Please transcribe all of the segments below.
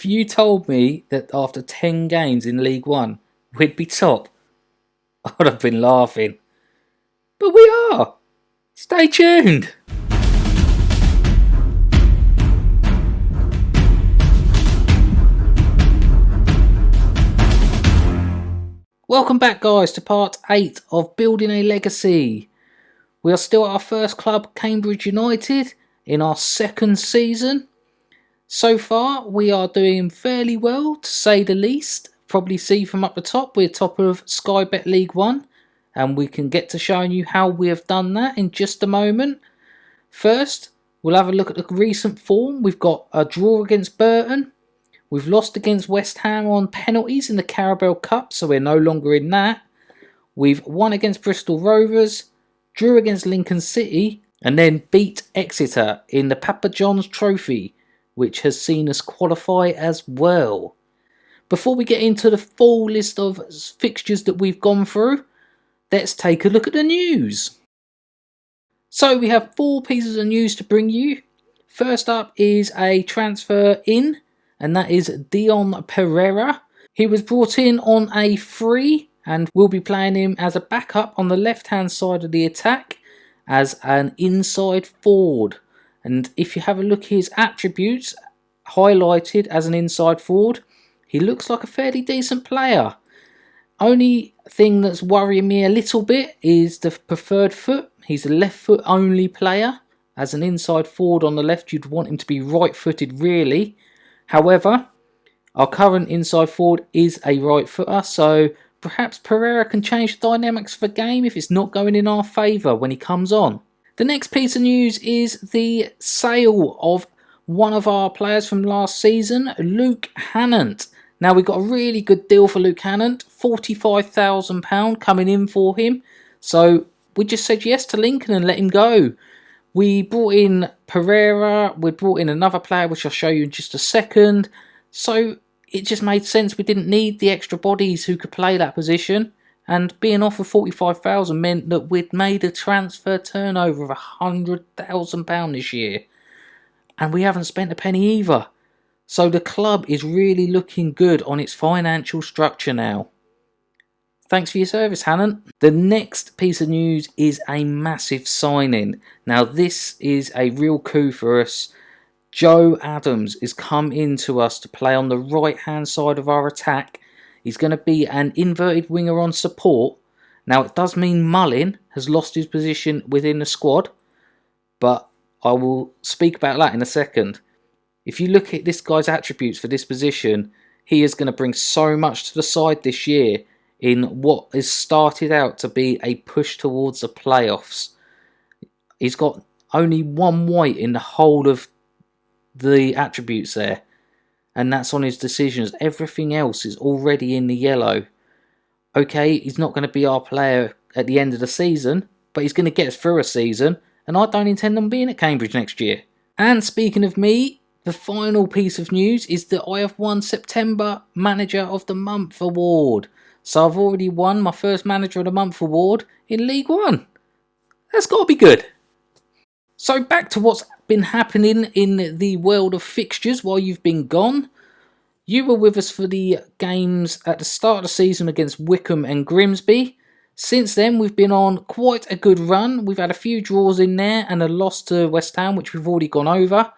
you told me that after 10 games in League One, we'd be top, I'd have been laughing. But we are! Stay tuned! Welcome back, guys, to part 8 of Building a Legacy. We are still at our first club, Cambridge United, in our second season. So far, we are doing fairly well, to say the least. Probably see from up the top, we're top of Sky Bet League 1, and we can get to showing you how we have done that in just a moment. First, we'll have a look at the recent form. We've got a draw against Burton. We've lost against West Ham on penalties in the Carabao Cup, so we're no longer in that. We've won against Bristol Rovers, drew against Lincoln City, and then beat Exeter in the Papa John's Trophy, which has seen us qualify as well. Before we get into the full list of fixtures that we've gone through, let's take a look at the news. So we have 4 pieces of news to bring you. First up is a transfer in, and that is Dion Pereira. He was brought in on a free, and we'll be playing him as a backup on the left-hand side of the attack as an inside forward. And if you have a look at his attributes, highlighted as an inside forward, he looks like a fairly decent player. Only thing that's worrying me a little bit is the preferred foot. He's a left foot only player. As an inside forward on the left, you'd want him to be right-footed really. However, our current inside forward is a right footer, so perhaps Pereira can change the dynamics of the game if it's not going in our favour when he comes on. The next piece of news is the sale of one of our players from last season, Luke Hannant. Now, we got a really good deal for Luke Hannant, £45,000 coming in for him. So we just said yes to Lincoln and let him go. We brought in Pereira, we brought in another player which I'll show you in just a second. So it just made sense. We didn't need the extra bodies who could play that position. And being offered £45,000 meant that we'd made a transfer turnover of £100,000 this year. And we haven't spent a penny either. So the club is really looking good on its financial structure now. Thanks for your service, Hannant. The next piece of news is a massive signing. Now, this is a real coup for us. Joe Adams has come into us to play on the right-hand side of our attack. He's going to be an inverted winger on support. Now, it does mean Mullin has lost his position within the squad, but I will speak about that in a second. If you look at this guy's attributes for this position, he is going to bring so much to the side this year in what has started out to be a push towards the playoffs. He's got only one white in the whole of the attributes there, and that's on his decisions. Everything else is already in the yellow. Okay, he's not going to be our player at the end of the season, but he's going to get us through a season, and I don't intend on being at Cambridge next year. And speaking of me, the final piece of news is that I have won September Manager of the Month award. So I've already won my first Manager of the Month award in League One. That's got to be good. So back to what's been happening in the world of fixtures while you've been gone. You were with us for the games at the start of the season against Wycombe and Grimsby. Since then, we've been on quite a good run. We've had a few draws in there and a loss to West Ham, which we've already gone over.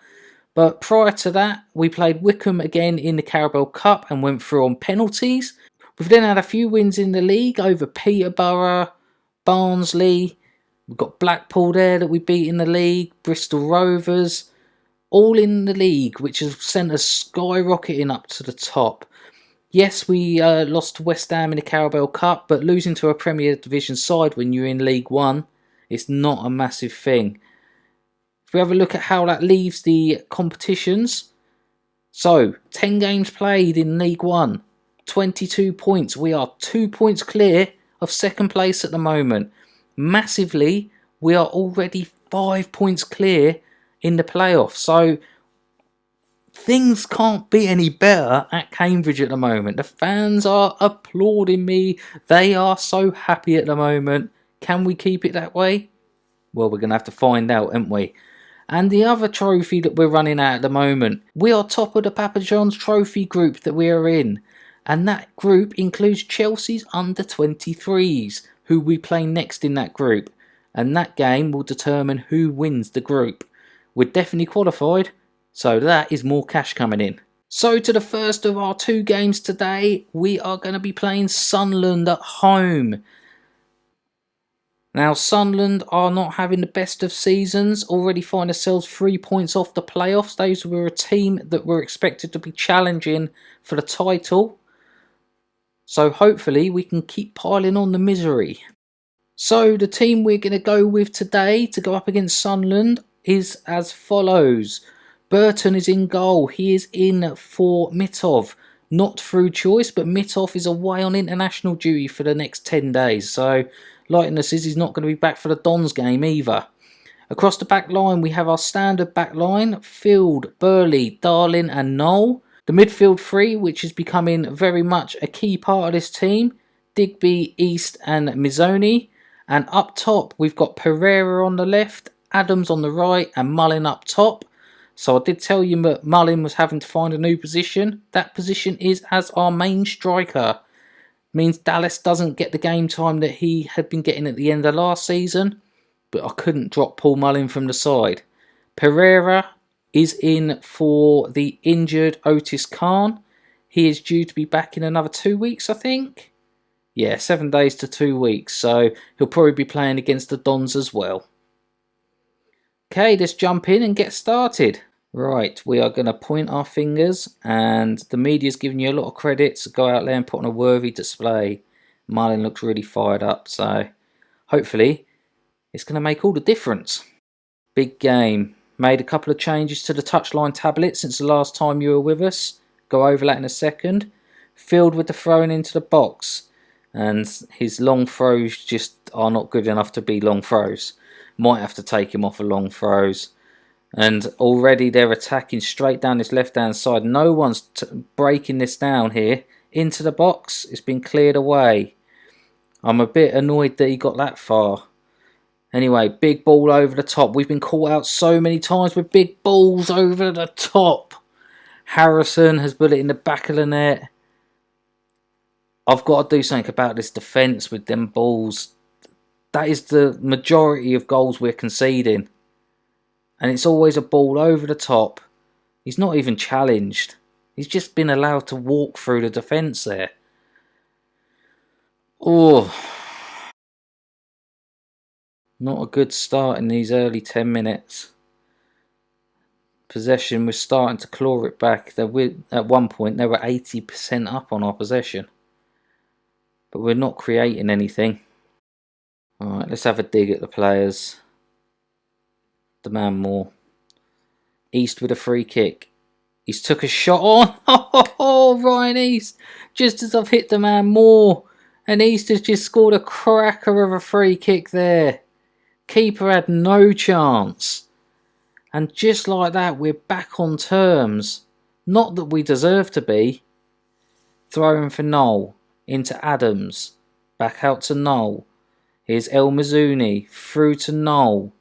But prior to that, we played Wycombe again in the Carabao Cup and went through on penalties. We've then had a few wins in the league over Peterborough, Barnsley. We've got Blackpool there that we beat in the league, Bristol Rovers, all in the league, which has sent us skyrocketing up to the top. Yes, we lost to West Ham in the Carabao Cup, but losing to a Premier Division side when you're in League One, it's not a massive thing. If we have a look at how that leaves the competitions, so 10 games played in League One, 22 points. We are 2 points clear of second place at the moment. Massively, we are already 5 points clear in the playoffs. So things can't be any better at Cambridge at the moment. The fans are applauding me. They are so happy at the moment. Can we keep it that way? Well, we're going to have to find out, aren't we? And the other trophy that we're running at the moment, we are top of the Papa John's trophy group that we are in. And that group includes Chelsea's under 23s, who we play next in that group. And that game will determine who wins the group. We're definitely qualified, so that is more cash coming in. So to the first of our 2 games today, we are going to be playing Sunderland at home. Now, Sunderland are not having the best of seasons, already find themselves 3 points off the playoffs. Those were a team that were expected to be challenging for the title. So hopefully we can keep piling on the misery. So the team we're going to go with today to go up against Sunderland is as follows. Burton is in goal. He is in for Mitov. Not through choice, but Mitov is away on international duty for the next 10 days. So likeness is he's not going to be back for the Dons game either. Across the back line, we have our standard back line. Field, Burley, Darling and Knoll. The midfield 3, which is becoming very much a key part of this team. Digby, East and Mizzoni. And up top, we've got Pereira on the left, Adams on the right and Mullin up top. So I did tell you that Mullin was having to find a new position. That position is as our main striker. Means Dallas doesn't get the game time that he had been getting at the end of last season. But I couldn't drop Paul Mullin from the side. Pereira is in for the injured Otis Khan. He is due to be back in another 2 weeks, I think. Yeah, 7 days to 2 weeks. So he'll probably be playing against the Dons as well. Okay, let's jump in and get started. Right, we are going to point our fingers, and the media's giving you a lot of credit, so go out there and put on a worthy display. Mullin looks really fired up, so hopefully it's going to make all the difference. Big game. Made a couple of changes to the touchline tablet since the last time you were with us. Go over that in a second. Filled with the throwing into the box, and his long throws just are not good enough to be long throws. Might have to take him off of long throws. And already they're attacking straight down this left-hand side. No one's breaking this down here. Into the box. It's been cleared away. I'm a bit annoyed that he got that far. Anyway, big ball over the top. We've been caught out so many times with big balls over the top. Harrison has put it in the back of the net. I've got to do something about this defence with them balls. That is the majority of goals we're conceding. And it's always a ball over the top. He's not even challenged. He's just been allowed to walk through the defence there. Oh. Not a good start in these early 10 minutes. Possession, we're starting to claw it back. At one point, they were 80% up on our possession. But we're not creating anything. Alright, let's have a dig at the players. The man Moore. East with a free kick. He's took a shot on. Oh, Ryan East. Just as I've hit the man Moore. And East has just scored a cracker of a free kick there. Keeper had no chance. And just like that, we're back on terms. Not that we deserve to be. Throwing for Knoll. Into Adams. Back out to Knoll. Here's El Mizzuni. Through to Knoll.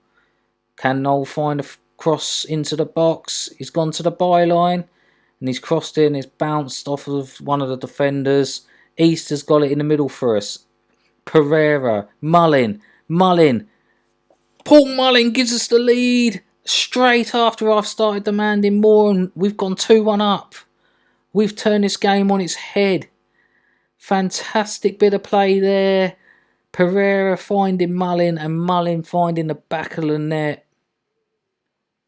Can Knoll find a cross into the box? He's gone to the byline. And he's crossed in. It's bounced off of one of the defenders. East has got it in the middle for us. Pereira. Mullin. Paul Mullin gives us the lead. Straight after I've started demanding more. And we've gone 2-1 up. We've turned this game on its head. Fantastic bit of play there. Pereira finding Mullin. And Mullin finding the back of the net.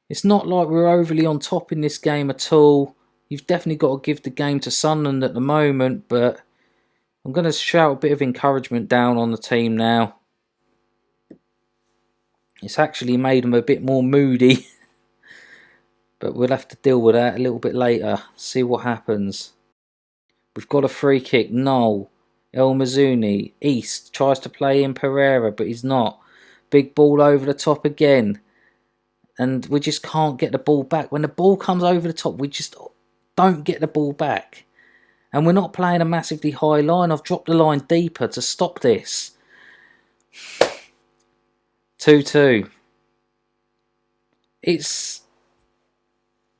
It's not like we're overly on top in this game at all. You've definitely got to give the game to Sunderland at the moment, but I'm going to shout a bit of encouragement down on the team now. It's actually made them a bit more moody. But we'll have to deal with that a little bit later. See what happens. We've got a free kick. Knoll. El Mizzuni. East tries to play in Pereira, but he's not. Big ball over the top again. And we just can't get the ball back. When the ball comes over the top, we just don't get the ball back. And we're not playing a massively high line. I've dropped the line deeper to stop this. 2-2. It's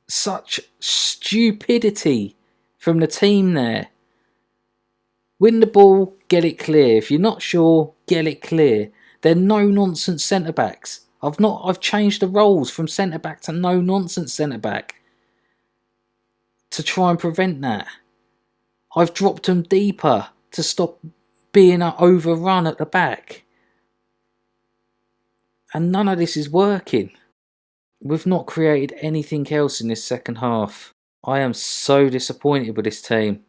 such stupidity from the team there. Win the ball, get it clear. If you're not sure, get it clear. They're no-nonsense centre-backs. I've changed the roles from centre-back to no-nonsense centre-back to try and prevent that. I've dropped them deeper to stop being overrun at the back. And none of this is working. We've not created anything else in this second half. I am so disappointed with this team.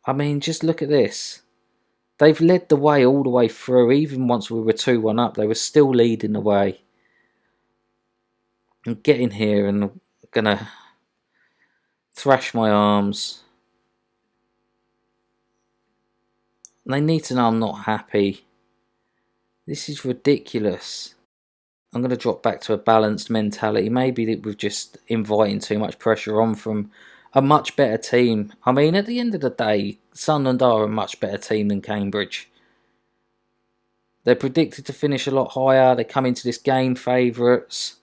I mean, just look at this. They've led the way all the way through. Even once we were 2-1 up, they were still leading the way. I'm getting here and I'm going to thrash my arms. They need to know I'm not happy. This is ridiculous. I'm going to drop back to a balanced mentality. Maybe that we're just inviting too much pressure on from a much better team. I mean, at the end of the day, Sunderland are a much better team than Cambridge. They're predicted to finish a lot higher. They come into this game favourites.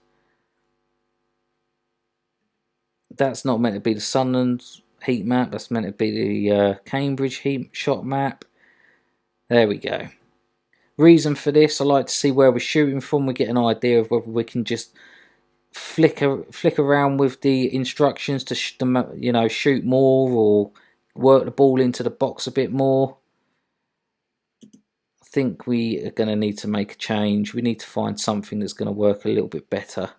That's not meant to be the Sunderland heat map. That's meant to be the Cambridge heat shot map. There we go. Reason for this, I like to see where we're shooting from. We get an idea of whether we can just flick around with the instructions to shoot more or work the ball into the box a bit more. I think we are going to need to make a change. We need to find something that's going to work a little bit better.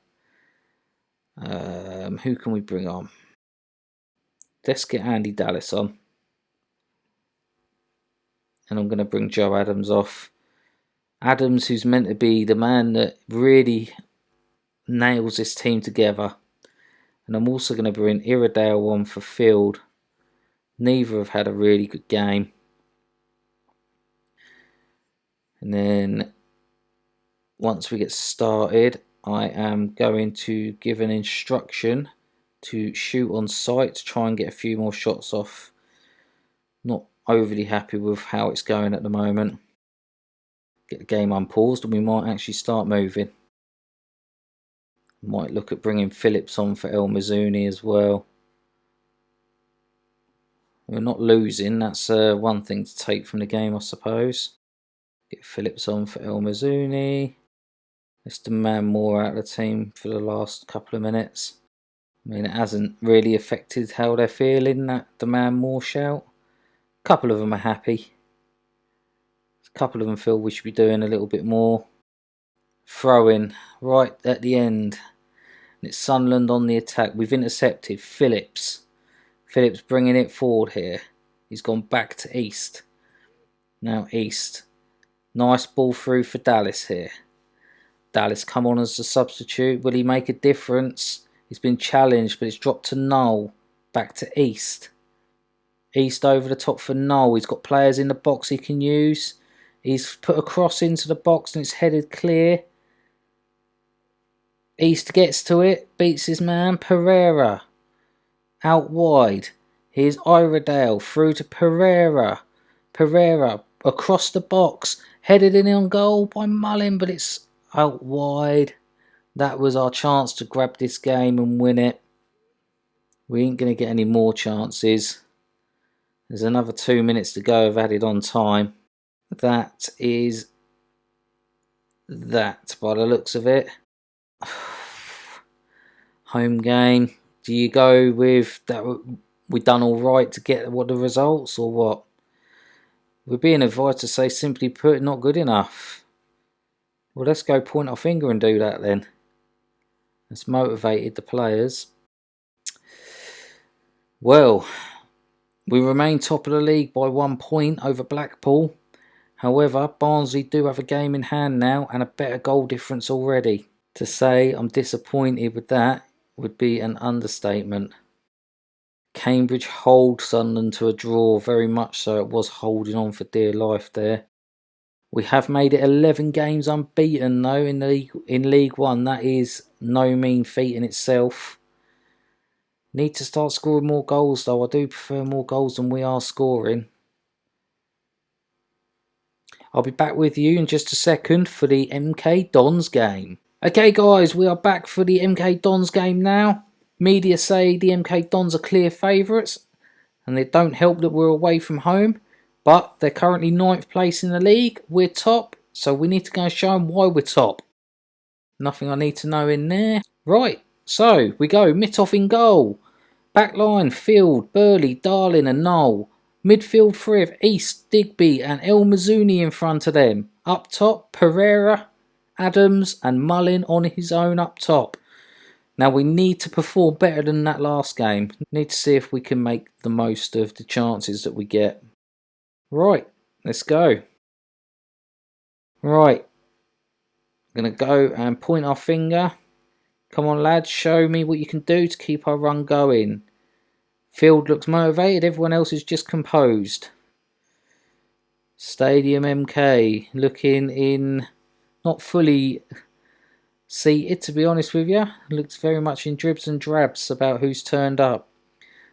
Who can we bring on? Let's get Andy Dallas on. And I'm going to bring Joe Adams off. Adams, who's meant to be the man that really nails this team together. And I'm also going to bring Iredale on for Field. Neither have had a really good game. And then once we get started, I am going to give an instruction to shoot on sight to try and get a few more shots off. Not overly happy with how it's going at the moment. Get the game unpaused and we might actually start moving. Might look at bringing Phillips on for El Mazzuni as well. We're not losing, that's one thing to take from the game, I suppose. Get Phillips on for El Mazzuni. Let's demand more out of the team for the last couple of minutes. I mean, it hasn't really affected how they're feeling, that demand more shout. A couple of them are happy. A couple of them feel we should be doing a little bit more. Throwing right at the end. And it's Sunderland on the attack. We've intercepted Phillips. Phillips bringing it forward here. He's gone back to East. Now East. Nice ball through for Dallas here. Dallas come on as a substitute. Will he make a difference? He's been challenged, but it's dropped to Noel. Back to East. East over the top for Noel. He's got players in the box he can use. He's put a cross into the box and it's headed clear. East gets to it. Beats his man. Pereira. Out wide. Here's Iredale. Through to Pereira. Pereira across the box. Headed in on goal by Mullin, but it's out wide. That was our chance to grab this game and win it. We ain't going to get any more chances. There's another 2 minutes to go of added on time. That is that by the looks of it. Home game. Do you go with that we done all right to get what the results or what? We're being advised to say, simply put, not good enough. Well, let's go point our finger and do that then. That's motivated the players. Well, we remain top of the league by 1 point over Blackpool. However, Barnsley do have a game in hand now and a better goal difference already. To say I'm disappointed with that would be an understatement. Cambridge hold Sunderland to a draw, very much so. It was holding on for dear life there. We have made it 11 games unbeaten though in League One. That is no mean feat in itself. Need to start scoring more goals though. I do prefer more goals than we are scoring. I'll be back with you in just a second for the MK Dons game. Okay guys, we are back for the MK Dons game now. Media say the MK Dons are clear favourites, and it don't help that we're away from home, but they're currently 9th place in the league. We're top, so we need to go and show them why we're top. Nothing I need to know in there. Right, so we go. Mitov in goal. Backline, Field, Burley, Darling and Knoll. Midfield three of East, Digby and El Mazzuni in front of them. Up top, Pereira, Adams and Mullin on his own up top. Now we need to perform better than that last game. Need to see if we can make the most of the chances that we get. Right, let's go. Right, I'm going to go and point our finger. Come on lads, show me what you can do to keep our run going. Field looks motivated, everyone else is just composed. Stadium MK looking in, not fully seated to be honest with you. Looks very much in dribs and drabs about who's turned up.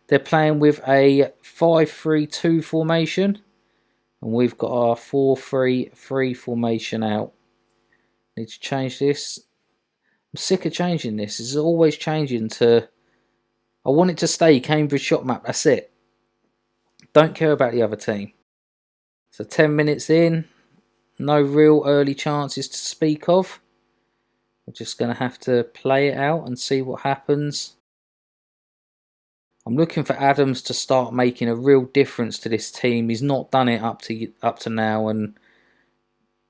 They're playing with a 5-3-2 formation, and we've got our 4-3-3 formation out. Need to change this. I'm sick of changing this. It's always changing to... I want it to stay Cambridge shot map, that's it. Don't care about the other team. So 10 minutes in, no real early chances to speak of. We're just going to have to play it out and see what happens. I'm looking for Adams to start making a real difference to this team. He's not done it up to now, and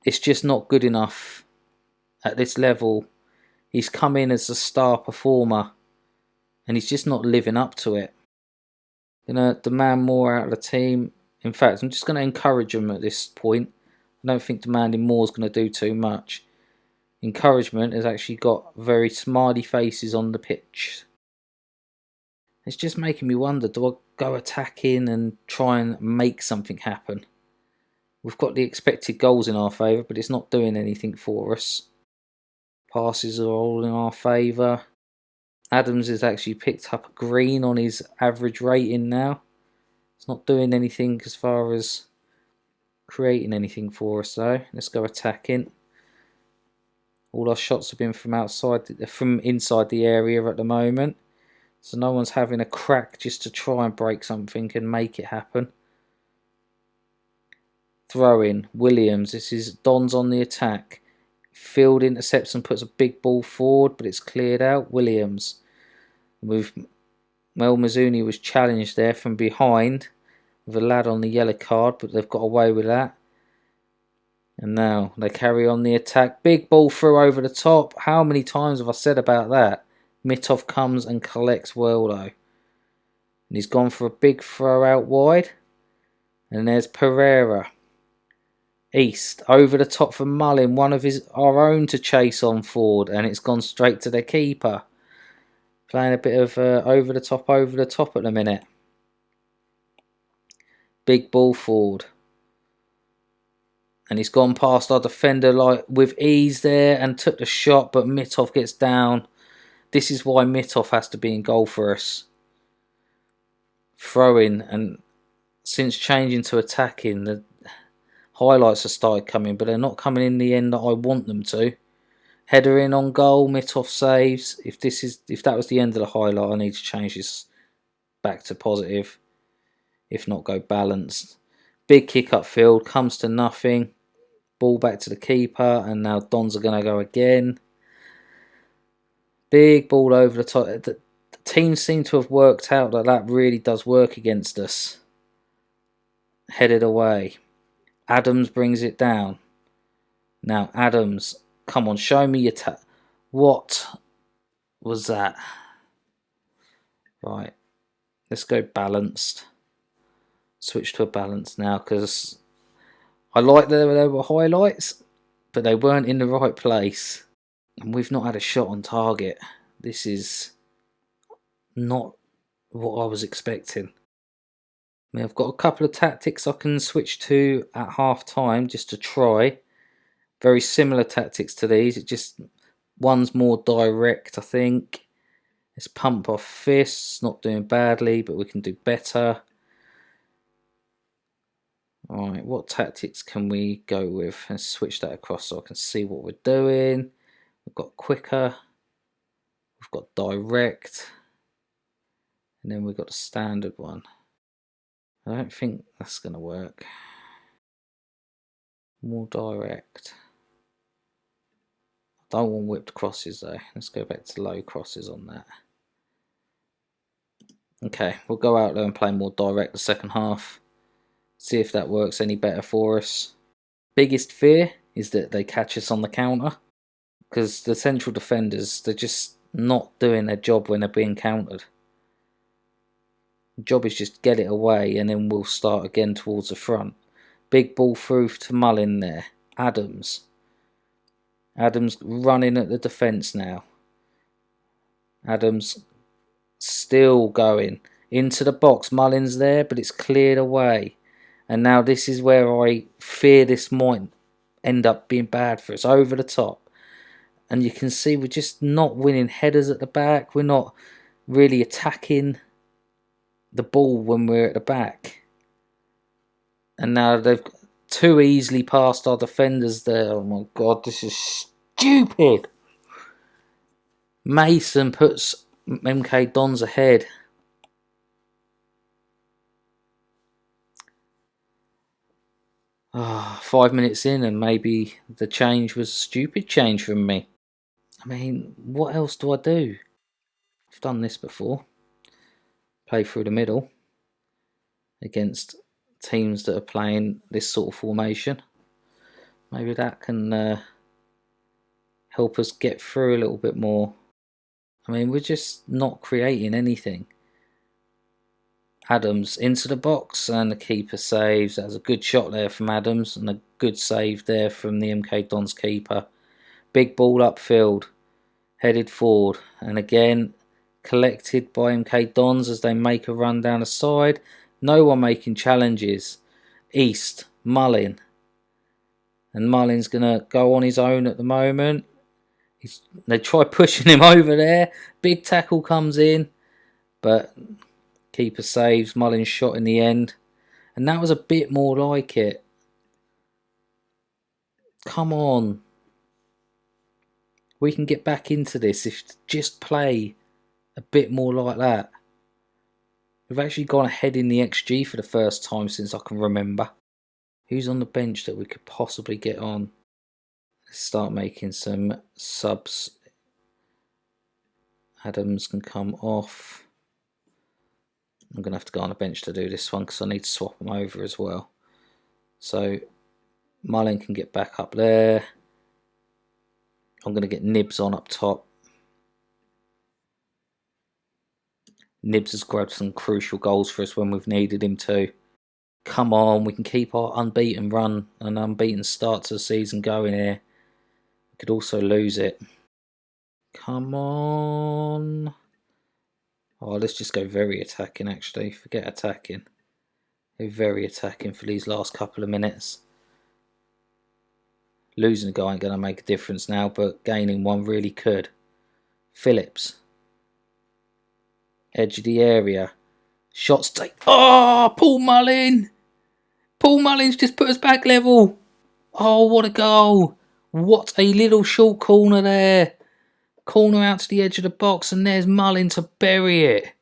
it's just not good enough at this level. He's come in as a star performer, and he's just not living up to it. I'm going to demand more out of the team. In fact, I'm just going to encourage him at this point. I don't think demanding more is going to do too much. Encouragement has actually got very smiley faces on the pitch. It's just making me wonder, do I go attacking and try and make something happen? We've got the expected goals in our favour, but it's not doing anything for us. Passes are all in our favour. Adams has actually picked up a green on his average rating now. It's not doing anything as far as creating anything for us though. Let's go attacking. All our shots have been from inside the area at the moment. So no one's having a crack just to try and break something and make it happen. Throw in, Williams. This is Don's on the attack. Field intercepts and puts a big ball forward, but it's cleared out. Williams. El Mazzuni was challenged there from behind with a lad on the yellow card, but they've got away with that. And now they carry on the attack. Big ball through over the top. How many times have I said about that? Mitov comes and collects well though. And he's gone for a big throw out wide. And there's Pereira. East, over the top for Mullin, one of our own to chase on forward, and it's gone straight to the keeper. Playing a bit of over the top at the minute. Big ball forward. And he's gone past our defender like with ease there and took the shot, but Mitov gets down. This is why Mitov has to be in goal for us. Throwing, and since changing to attacking, the highlights have started coming, but they're not coming in the end that I want them to. Header in on goal, Mitov saves. If that was the end of the highlight, I need to change this back to positive. If not, go balanced. Big kick up field, comes to nothing. Ball back to the keeper, and now Dons are going to go again. Big ball over the top. The teams seem to have worked out that really does work against us. Headed away. Adams brings it down. Now Adams, come on, show me your what was that? Right, let's go balanced. Switch to a balance now, because I like there were highlights, but they weren't in the right place. And we've not had a shot on target. This is not what I was expecting. I mean, I've got a couple of tactics I can switch to at half time just to try. Very similar tactics to these. It just one's more direct, I think. Let's pump off fists. Not doing badly, but we can do better. Alright, what tactics can we go with? Let's switch that across so I can see what we're doing. We've got quicker, we've got direct, and then we've got the standard one. I don't think that's going to work. More direct. I don't want whipped crosses though. Let's go back to low crosses on that. Okay, we'll go out there and play more direct the second half. See if that works any better for us. Biggest fear is that they catch us on the counter. Because the central defenders, they're just not doing their job when they're being countered. The job is just get it away and then we'll start again towards the front. Big ball through to Mullin there. Adams running at the defence now. Adams still going into the box. Mullin's there, but it's cleared away. And now this is where I fear this might end up being bad for us. Over the top. And you can see we're just not winning headers at the back. We're not really attacking the ball when we're at the back. And now they've too easily passed our defenders there. Oh my God, this is stupid. Mason puts MK Dons ahead. Oh, 5 minutes in and maybe the change was a stupid change from me. I mean, what else do I do? I've done this before. Play through the middle against teams that are playing this sort of formation. Maybe that can help us get through a little bit more. I mean, we're just not creating anything. Adams into the box and the keeper saves. That was a good shot there from Adams and a good save there from the MK Dons keeper. Big ball upfield, headed forward, and again collected by MK Dons as they make a run down the side. No one making challenges. East, Mullin. And Mullin's going to go on his own at the moment. They try pushing him over there. Big tackle comes in. But keeper saves. Mullin's shot in the end. And that was a bit more like it. Come on. We can get back into this if just play a bit more like that. We've actually gone ahead in the XG for the first time since I can remember. Who's on the bench that we could possibly get on? Let's start making some subs. Adams can come off. I'm going to have to go on the bench to do this one because I need to swap them over as well. So Mullin can get back up there. I'm going to get Nibs on up top. Nibs has grabbed some crucial goals for us when we've needed him to. Come on, we can keep our unbeaten run and unbeaten start to the season going here. We could also lose it. Come on. Oh, let's just go very attacking actually. Forget attacking. Go very attacking for these last couple of minutes. Losing a goal ain't going to make a difference now, but gaining one really could. Phillips. Edge of the area. Shots take. Oh, Paul Mullin. Paul Mullin's just put us back level. Oh, what a goal. What a little short corner there. Corner out to the edge of the box and there's Mullin to bury it.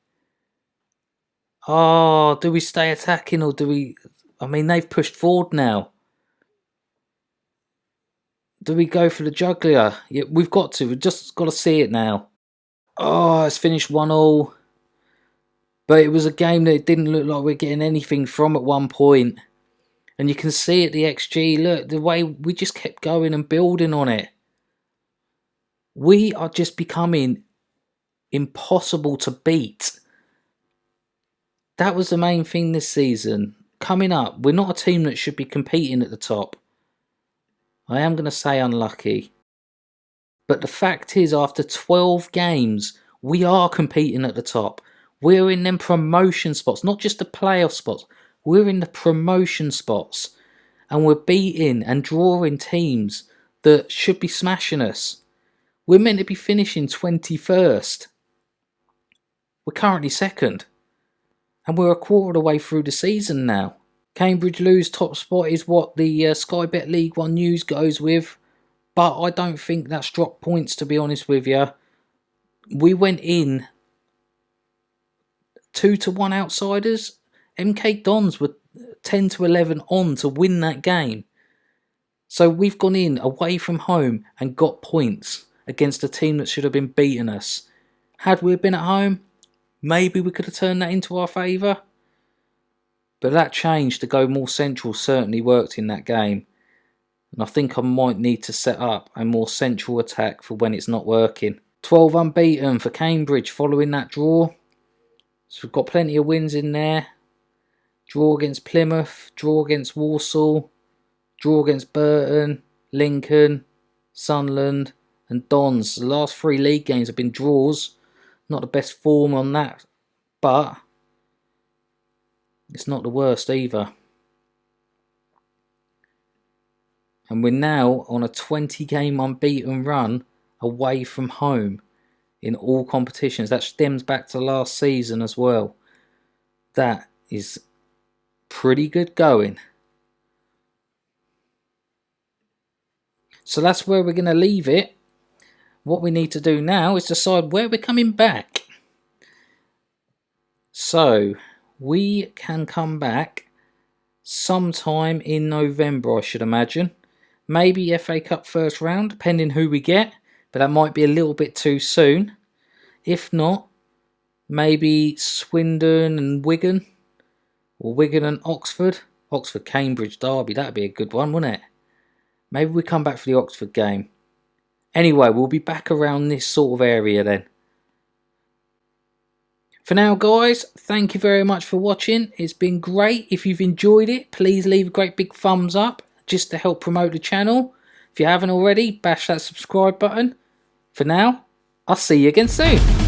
Oh, do we stay attacking or do we... I mean, they've pushed forward now. Do we go for the juggler? Yeah, we've got to. We've just got to see it now. Oh, it's finished 1-1. But it was a game that it didn't look like we're getting anything from at one point. And you can see at the XG, look, the way we just kept going and building on it. We are just becoming impossible to beat. That was the main thing this season. Coming up, we're not a team that should be competing at the top. I am going to say unlucky. But the fact is, after 12 games, we are competing at the top. We're in them promotion spots, not just the playoff spots. We're in the promotion spots. And we're beating and drawing teams that should be smashing us. We're meant to be finishing 21st. We're currently second. And we're a quarter of the way through the season now. Cambridge lose top spot is what the Sky Bet League One news goes with. but I don't think that's dropped points, to be honest with you. We went in 2-1 outsiders. MK Dons were 10-11 on to win that game. So we've gone in away from home and got points against a team that should have been beating us. Had we been at home, maybe we could have turned that into our favour. But that change to go more central certainly worked in that game. And I think I might need to set up a more central attack for when it's not working. 12 unbeaten for Cambridge following that draw. So we've got plenty of wins in there. Draw against Plymouth, draw against Walsall, draw against Burton, Lincoln, Sunderland and Dons. The last 3 league games have been draws. Not the best form on that, but it's not the worst either. And we're now on a 20-game unbeaten run away from home in all competitions. That stems back to last season as well. That is pretty good going. So that's where we're going to leave it. What we need to do now is decide where we're coming back. So we can come back sometime in November, I should imagine. Maybe FA Cup first round, depending who we get. But that might be a little bit too soon. If not, maybe Swindon and Wigan. Or Wigan and Oxford. Oxford-Cambridge derby, that'd be a good one, wouldn't it? Maybe we come back for the Oxford game. Anyway, we'll be back around this sort of area then. For now, guys, thank you very much for watching. It's been great. If you've enjoyed it, please leave a great big thumbs up just to help promote the channel. If you haven't already, bash that subscribe button. For now, I'll see you again soon.